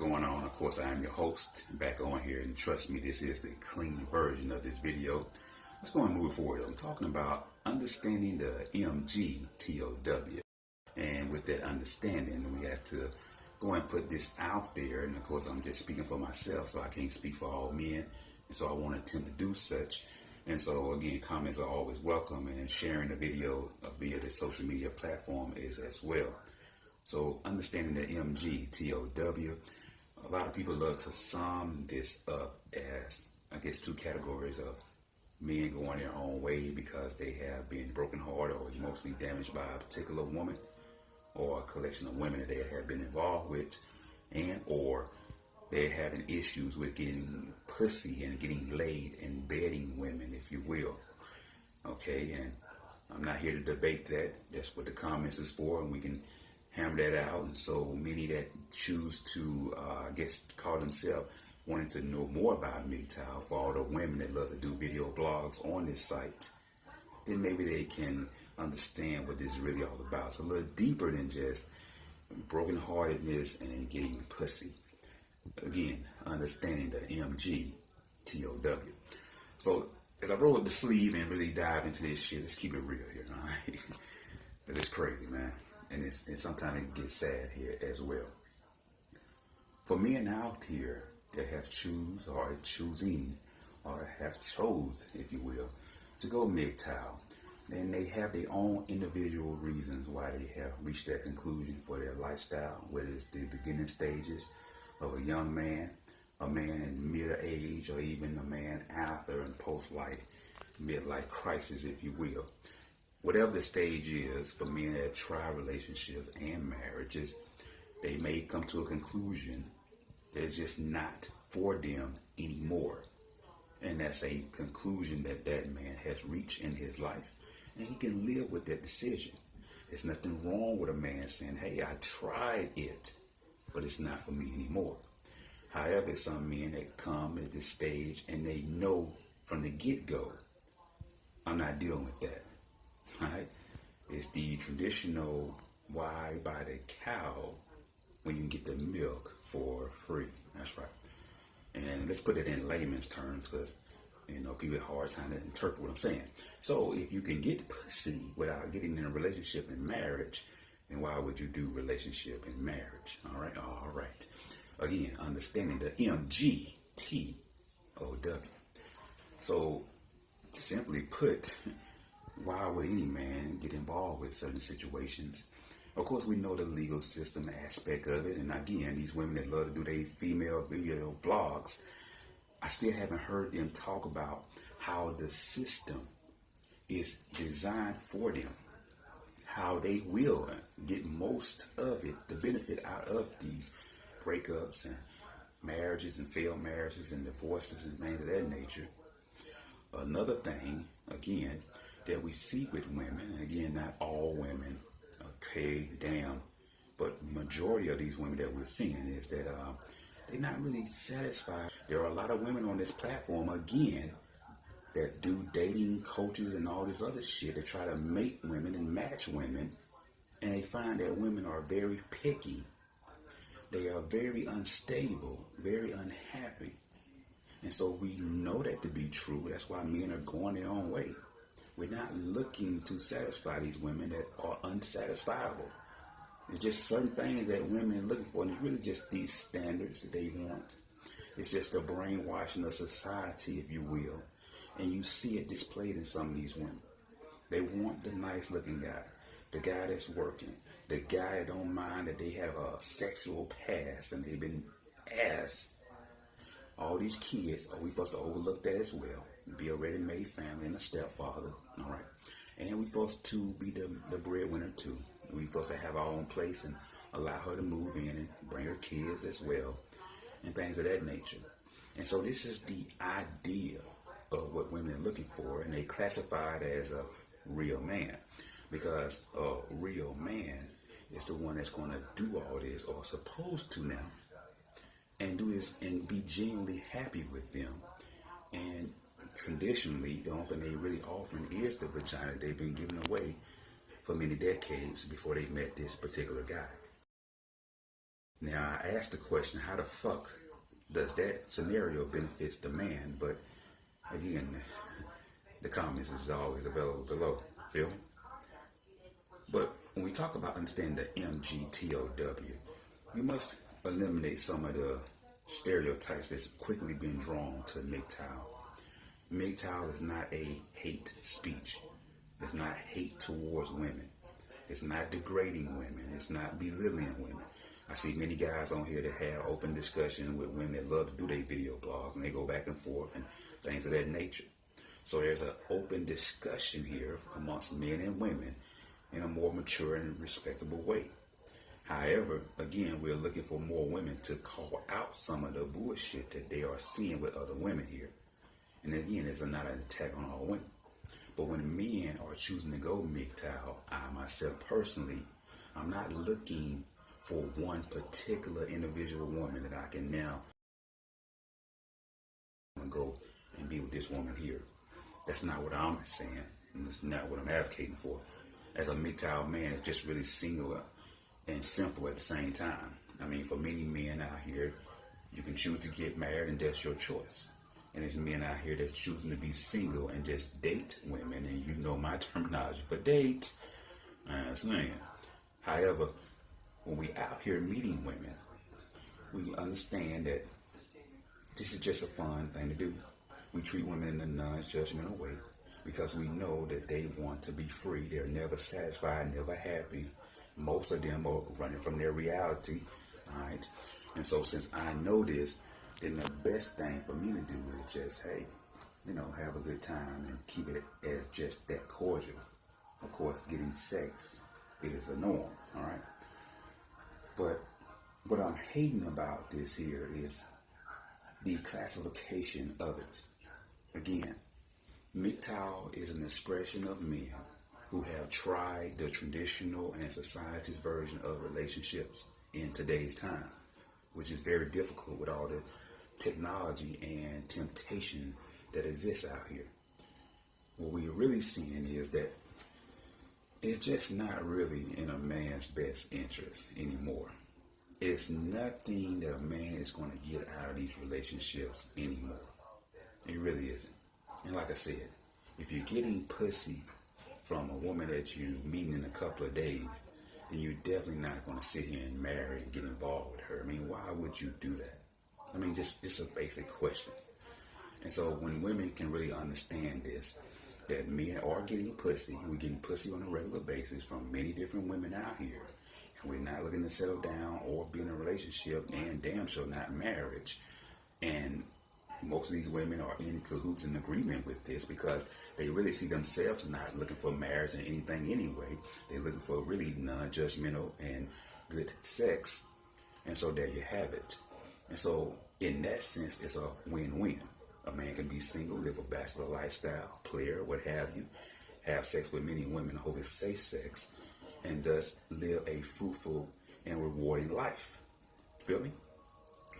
going on? Of course, I am your host back on here, and trust me, this is the clean version of this video. Let's go and move forward. I'm talking about understanding the Mgtow, and with that understanding, we have to go and put this out there. And of course, I'm just speaking for myself, so I can't speak for all men, and so I won't attempt to do such. And so again, comments are always welcome, and sharing the video via the social media platform is as well. So understanding the Mgtow, a lot of people love to sum this up as, I guess, two categories of men going their own way because they have been brokenhearted or emotionally damaged by a particular woman or a collection of women that they have been involved with, and or they're having issues with getting pussy and getting laid and bedding women, if you will. Okay, and I'm not here to debate that. That's what the comments is for, and we can hammer that out. And so many that choose to, I guess, call themselves wanting to know more about Mgtow, for all the women that love to do video blogs on this site, then maybe they can understand what this is really all about. It's a little deeper than just brokenheartedness and getting pussy. Again, understanding the Mgtow. So as I roll up the sleeve and really dive into this shit, let's keep it real here, all right? Because it's crazy, man. And sometimes it gets sad here as well. For men out here that have choose or are choosing or have chose, if you will, to go Mgtow, then they have their own individual reasons why they have reached that conclusion for their lifestyle, whether it's the beginning stages of a young man, a man in middle age, or even a man after and post-life, midlife crisis, if you will. Whatever the stage is for men that try relationships and marriages, they may come to a conclusion that it's just not for them anymore. And that's a conclusion that that man has reached in his life. And he can live with that decision. There's nothing wrong with a man saying, hey, I tried it, but it's not for me anymore. However, some men that come at this stage and they know from the get-go, I'm not dealing with that. Right? It's the traditional why buy the cow when you can get the milk for free. That's right. And let's put it in layman's terms, because people have a hard time to interpret what I'm saying. So if you can get pussy without getting in a relationship and marriage, then why would you do relationship and marriage? All right. Again, understanding the Mgtow. So simply put, why would any man get involved with certain situations? Of course, we know the legal system aspect of it. And again, these women that love to do their female video vlogs, I still haven't heard them talk about how the system is designed for them, how they will get most of it, the benefit out of these breakups and marriages and failed marriages and divorces and things of that nature. Another thing, again, that we see with women, and again, not all women, okay, damn, but majority of these women that we're seeing is that they're not really satisfied. There are a lot of women on this platform, again, that do dating coaches and all this other shit that try to mate women and match women, and they find that women are very picky. They are very unstable, very unhappy. And so we know that to be true. That's why men are going their own way. We're not looking to satisfy these women that are unsatisfiable. It's just certain things that women are looking for, and it's really just these standards that they want. It's just the brainwashing of society, if you will. And you see it displayed in some of these women. They want the nice looking guy, the guy that's working, the guy that don't mind that they have a sexual past and they've been ass. All these kids, we supposed to overlook that as well. Be a ready-made family and a stepfather, all right? And we supposed to be the breadwinner too. We supposed to have our own place and allow her to move in and bring her kids as well and things of that nature. And so this is the idea of what women are looking for, and they classify it as a real man, because a real man is the one that's going to do all this, or supposed to now, and do this and be genuinely happy with them. And traditionally, the only thing they really offering is the vagina they've been giving away for many decades before they met this particular guy. Now, I asked the question, how the fuck does that scenario benefits the man? But again, the comments is always available below. Feel me? But when we talk about understanding the Mgtow, we must eliminate some of the stereotypes that's quickly being drawn to Mgtow. Mgtow is not a hate speech. It's not hate towards women. It's not degrading women. It's not belittling women. I see many guys on here that have open discussion with women that love to do their video blogs, and they go back and forth and things of that nature. So there's an open discussion here amongst men and women in a more mature and respectable way. However, again, we're looking for more women to call out some of the bullshit that they are seeing with other women here. And again, it's not an attack on all women. But when men are choosing to go Mgtow, I myself personally, I'm not looking for one particular individual woman that I can now go and be with this woman here. That's not what I'm saying, and it's not what I'm advocating for. As a Mgtow man, it's just really single and simple at the same time. I mean, for many men out here, you can choose to get married, and that's your choice. And there's men out here that's choosing to be single and just date women, and you know my terminology for date. Swinging. However, when we out here meeting women, we understand that this is just a fun thing to do. We treat women in a non-judgmental way because we know that they want to be free. They're never satisfied, never happy. Most of them are running from their reality. All right. And so since I know this, then the best thing for me to do is just, hey, have a good time and keep it as just that cordial. Of course, getting sex is a norm. All right. But what I'm hating about this here is the classification of it. Again, Mgtow is an expression of men who have tried the traditional and society's version of relationships in today's time, which is very difficult with all the technology and temptation that exists out here. What we're really seeing is that it's just not really in a man's best interest anymore. It's nothing that a man is going to get out of these relationships anymore. It really isn't. And like I said, if you're getting pussy from a woman that you're meeting in a couple of days, then you're definitely not going to sit here and marry and get involved with her. I mean, why would you do that? I mean, just a basic question. And so when women can really understand this, that men are getting pussy, we're getting pussy on a regular basis from many different women out here, and we're not looking to settle down or be in a relationship, and damn sure not marriage. And most of these women are in cahoots and agreement with this because they really see themselves not looking for marriage and anything anyway. They're looking for really non-judgmental and good sex. And so there you have it. And so in that sense, it's a win-win. A man can be single, live a bachelor lifestyle, player, what have you, have sex with many women, hope it's safe sex, and thus live a fruitful and rewarding life. Feel me?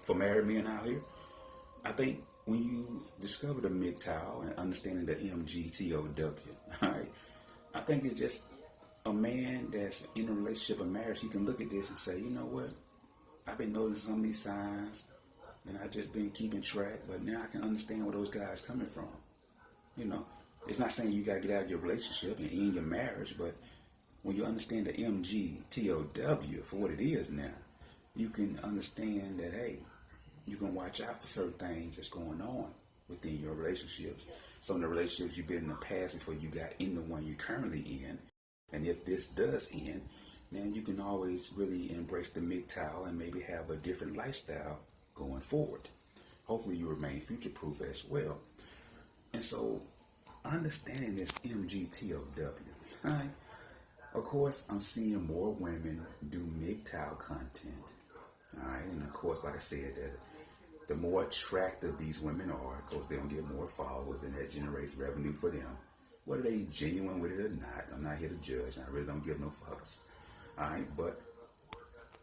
For married men out here, I think when you discover the Mgtow and understanding the Mgtow, all right, I think it's just a man that's in a relationship or marriage, he can look at this and say, you know what, I've been noticing some of these signs, and I've just been keeping track, but now I can understand where those guys coming from. It's not saying you got to get out of your relationship and end your marriage, but when you understand the Mgtow for what it is now, you can understand that, hey, you can watch out for certain things that's going on within your relationships. Some of the relationships you've been in the past before you got in the one you're currently in. And if this does end, then you can always really embrace the Mgtow and maybe have a different lifestyle going forward. Hopefully you remain future-proof as well. And so, understanding this Mgtow, right? Of course, I'm seeing more women do Mgtow content. All right, and of course, like I said, that the more attractive these women are, of course, they're going to get more followers, and that generates revenue for them. Whether they genuine with it or not, I'm not here to judge. I really don't give no fucks. All right, but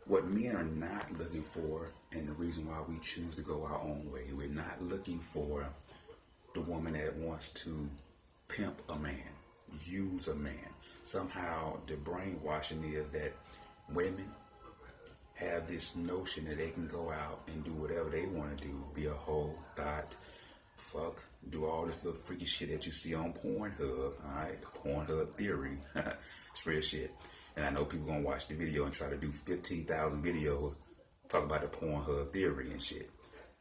what men are not looking for, and the reason why we choose to go our own way, we're not looking for the woman that wants to pimp a man, use a man. Somehow the brainwashing is that women have this notion that they can go out and do whatever they want to do, be a hoe, thought, fuck, do all this little freaky shit that you see on Pornhub, alright, the Pornhub theory, it's real shit. And I know people gonna watch the video and try to do 15,000 videos, talk about the Pornhub theory and shit.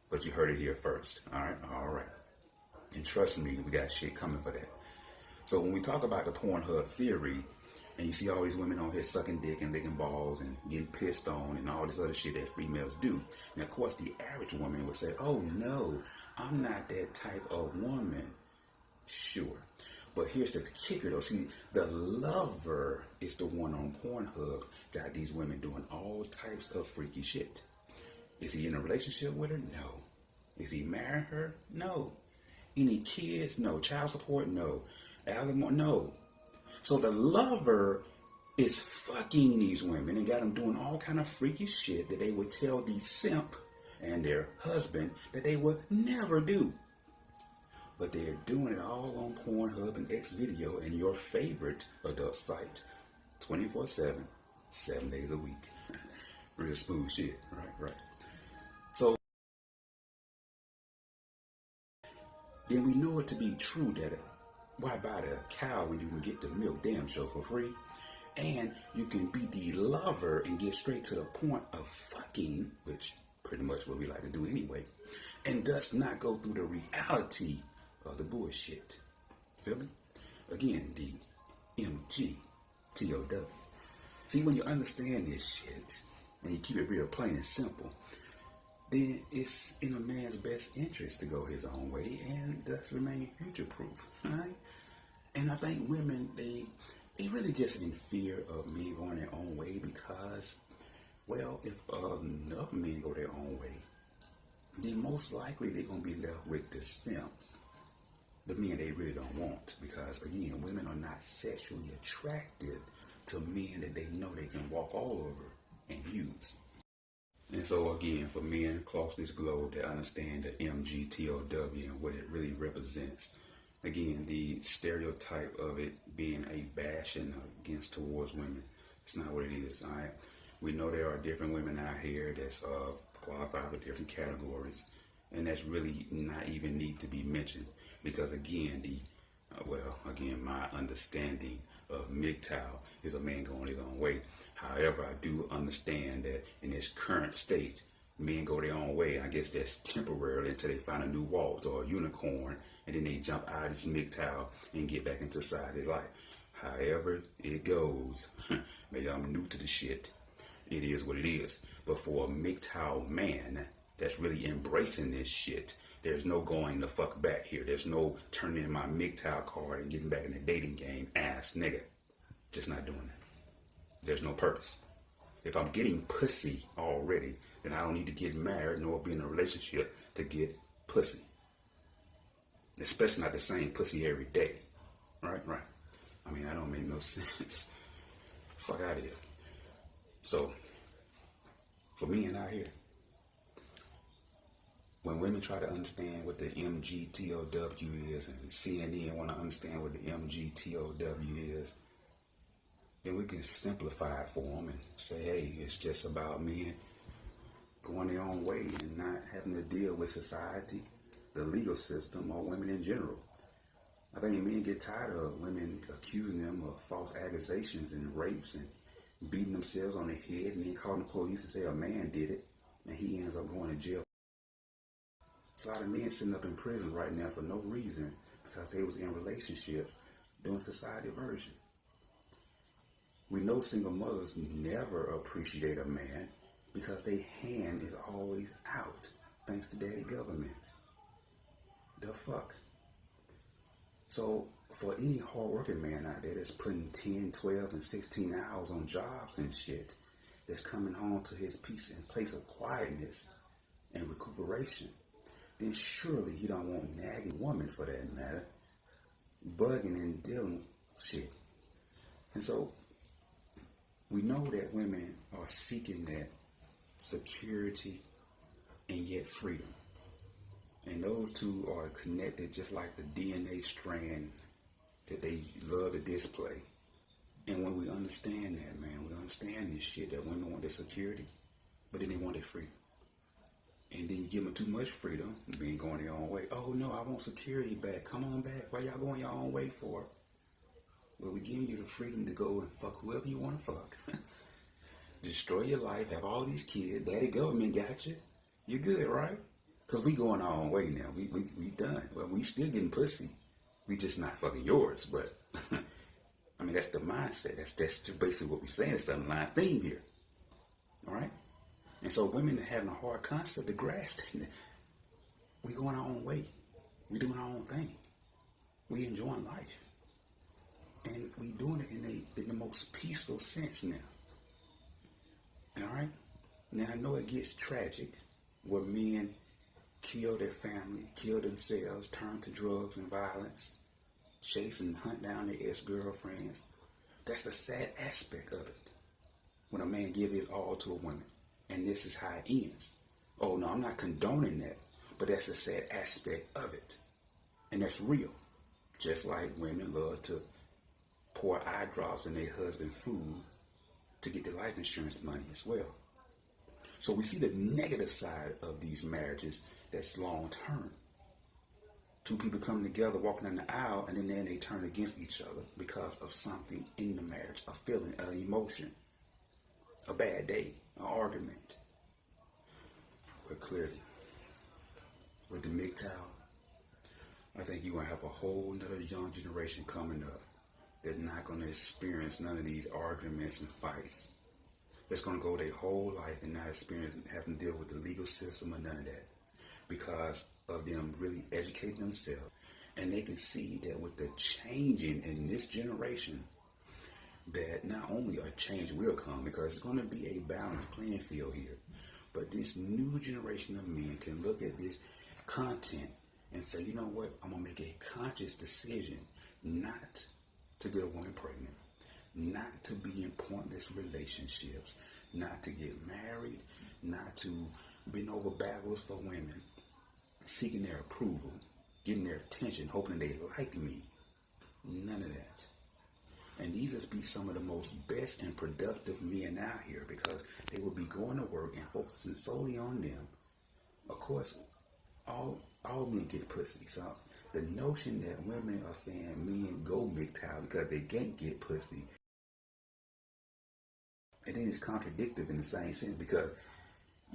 But you heard it here first, alright. And trust me, we got shit coming for that. So when we talk about the Pornhub theory, and you see all these women on here sucking dick and licking balls and getting pissed on and all this other shit that females do. And of course, the average woman would say, oh no, I'm not that type of woman. Sure. But here's the kicker though. See, the lover is the one on Pornhub. Got these women doing all types of freaky shit. Is he in a relationship with her? No. Is he marrying her? No. Any kids? No. Child support? No. Alimony? No. So the lover is fucking these women and got them doing all kind of freaky shit that they would tell the simp and their husband that they would never do. But they're doing it all on Pornhub and X Video and your favorite adult site 24/7, 7 days a week. Real smooth shit, right. So then we know it to be true that why buy the cow when you can get the milk damn show for free? And you can be the lover and get straight to the point of fucking, which pretty much what we like to do anyway, and thus not go through the reality of the bullshit. Feel me? Again, the Mgtow. See, when you understand this shit and you keep it real plain and simple, then it's in a man's best interest to go his own way and thus remain future-proof, right? And I think women, they really just in fear of men going their own way because, well, if enough men go their own way, then most likely they're going to be left with the simps, the men they really don't want. Because, again, women are not sexually attracted to men that they know they can walk all over and use. And so again, for men across this globe that understand the Mgtow and what it really represents, again, the stereotype of it being a bashing against towards women, it's not what it is. All right, we know there are different women out here that's qualified for different categories, and that's really not even need to be mentioned because again, my understanding of Mgtow is a man going his own way. However, I do understand that in this current state, men go their own way. I guess that's temporarily until they find a new Walt or a unicorn, and then they jump out of this Mgtow and get back into society life. However it goes, maybe I'm new to the shit. It is what it is. But for a Mgtow man that's really embracing this shit, there's no going the fuck back here. There's no turning in my Mgtow card and getting back in the dating game. Ass nigga. Just not doing that. There's no purpose. If I'm getting pussy already, then I don't need to get married nor be in a relationship to get pussy. Especially not the same pussy every day. Right. I mean, that don't make no sense. Fuck out of here. So, for men out here, when women try to understand what the Mgtow is and CNN want to understand what the Mgtow is, then we can simplify it for them and say, hey, it's just about men going their own way and not having to deal with society, the legal system, or women in general. I think men get tired of women accusing them of false accusations and rapes and beating themselves on the head and then calling the police and say a man did it and he ends up going to jail. There's a lot of men sitting up in prison right now for no reason because they was in relationships doing society version. We know single mothers never appreciate a man because their hand is always out thanks to daddy government. The fuck? So for any hardworking man out there that's putting 10, 12, and 16 hours on jobs and shit, that's coming home to his peace and place of quietness and recuperation, then surely he don't want nagging woman for that matter, bugging and dealing shit. And so we know that women are seeking that security and yet freedom. And those two are connected just like the DNA strand that they love to display. And when we understand that, man, we understand this shit, that women want their security, but then they want their freedom. And then you give them too much freedom, being going their own way. Oh no, I want security back. Come on back. Why y'all going your own way for? Well, we're giving you the freedom to go and fuck whoever you want to fuck. Destroy your life, have all these kids. Daddy government got you. You're good, right? Because we going our own way now. We done. Well, we still getting pussy. We just not fucking yours. But, I mean, that's the mindset. That's basically what we're saying. It's the underlying theme here. All right? And so women are having a hard concept to grasp. We going our own way. We doing our own thing. We enjoying life. And we doing it in the most peaceful sense now. All right? Now, I know it gets tragic where men kill their family, kill themselves, turn to drugs and violence, chase and hunt down their ex-girlfriends. That's the sad aspect of it. When a man gives his all to a woman, and this is how it ends. Oh, no, I'm not condoning that, but that's the sad aspect of it. And that's real. Just like women love to pour eye drops in their husband's food to get the life insurance money as well. So we see the negative side of these marriages that's long term. Two people coming together, walking down the aisle, and then they turn against each other because of something in the marriage, a feeling, an emotion, a bad day, an argument. But clearly, with the Mgtow, I think you're going to have a whole nother young generation coming up that's not going to experience none of these arguments and fights. That's going to go their whole life and not experience having to deal with the legal system or none of that because of them really educating themselves. And they can see that with the changing in this generation, that not only a change will come because it's going to be a balanced playing field here, but this new generation of men can look at this content and say, you know what, I'm going to make a conscious decision not to get a woman pregnant, not to be in pointless relationships, not to get married, not to bend over backwards for women, seeking their approval, getting their attention, hoping they like me. None of that. And these just be some of the most best and productive men out here because they will be going to work and focusing solely on them. Of course, all men get pussy. So the notion that women are saying men go Mgtow because they can't get pussy, and then it's contradictory in the same sense because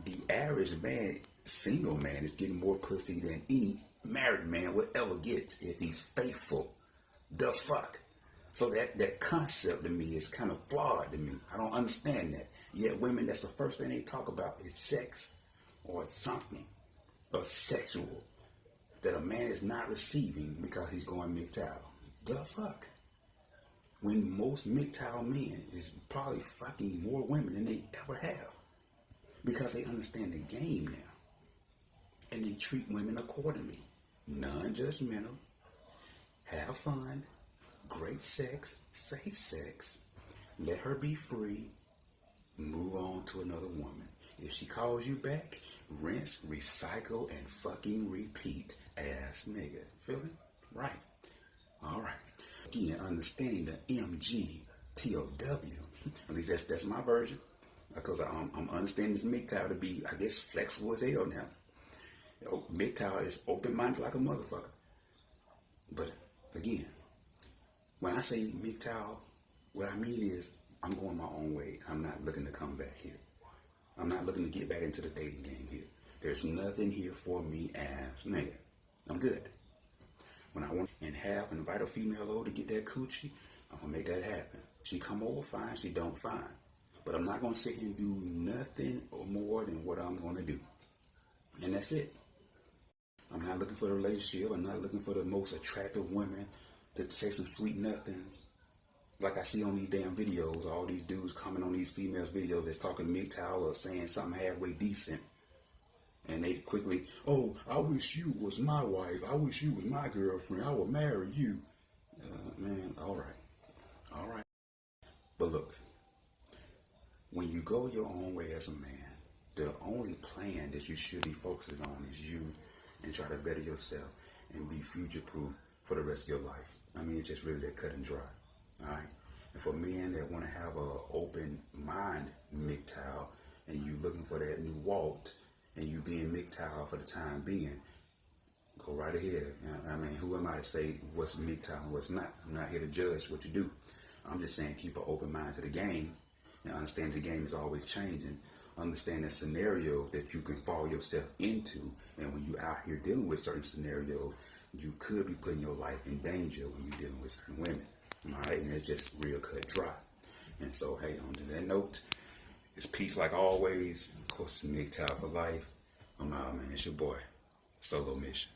the average man, single man, is getting more pussy than any married man would ever get if he's faithful. The fuck? So that concept to me is kind of flawed to me. I don't understand that. Yet women, that's the first thing they talk about is sex or something or sexual that a man is not receiving because he's going Mgtow. The fuck? When most Mgtow men is probably fucking more women than they ever have because they understand the game now and they treat women accordingly. Non-judgmental, have fun, great sex, safe sex, let her be free, move on to another woman. If she calls you back, rinse, recycle, and fucking repeat. Ass nigga. Feel me? Right. All right. Again, understanding the M.G.T.O.W. At least that's my version. Because I'm understanding this Mgtow to be, I guess, flexible as hell now. Mgtow is open-minded like a motherfucker. But, again, when I say Mgtow, what I mean is I'm going my own way. I'm not looking to come back here. I'm not looking to get back into the dating game here. There's nothing here for me as nigga. I'm good. When I want and have invite a female over to get that coochie, I'm gonna make that happen. She come over fine, she don't fine. But I'm not gonna sit here and do nothing more than what I'm gonna do. And that's it. I'm not looking for the relationship. I'm not looking for the most attractive women to say some sweet nothings. Like I see on these damn videos, all these dudes coming on these females' videos that's talking Mgtow or saying something halfway decent. And they quickly, oh, I wish you was my wife. I wish you was my girlfriend. I would marry you. Man, all right. All right. But look, when you go your own way as a man, the only plan that you should be focusing on is you and try to better yourself and be future-proof for the rest of your life. I mean, it's just really that cut and dry. All right. And for men that want to have an open mind Mgtow, and you looking for that new Walt, and you being Mgtow for the time being, go right ahead. I mean, who am I to say what's Mgtow and what's not? I'm not here to judge what you do. I'm just saying keep an open mind to the game and understand the game is always changing. Understand the scenarios that you can fall yourself into, and when you're out here dealing with certain scenarios, you could be putting your life in danger when you're dealing with certain women. All right, and it's just real cut dry. And so, hey, on to that note, it's peace like always. Of course, it's Mgtow for life. I'm out, man. It's your boy, Solo Mission.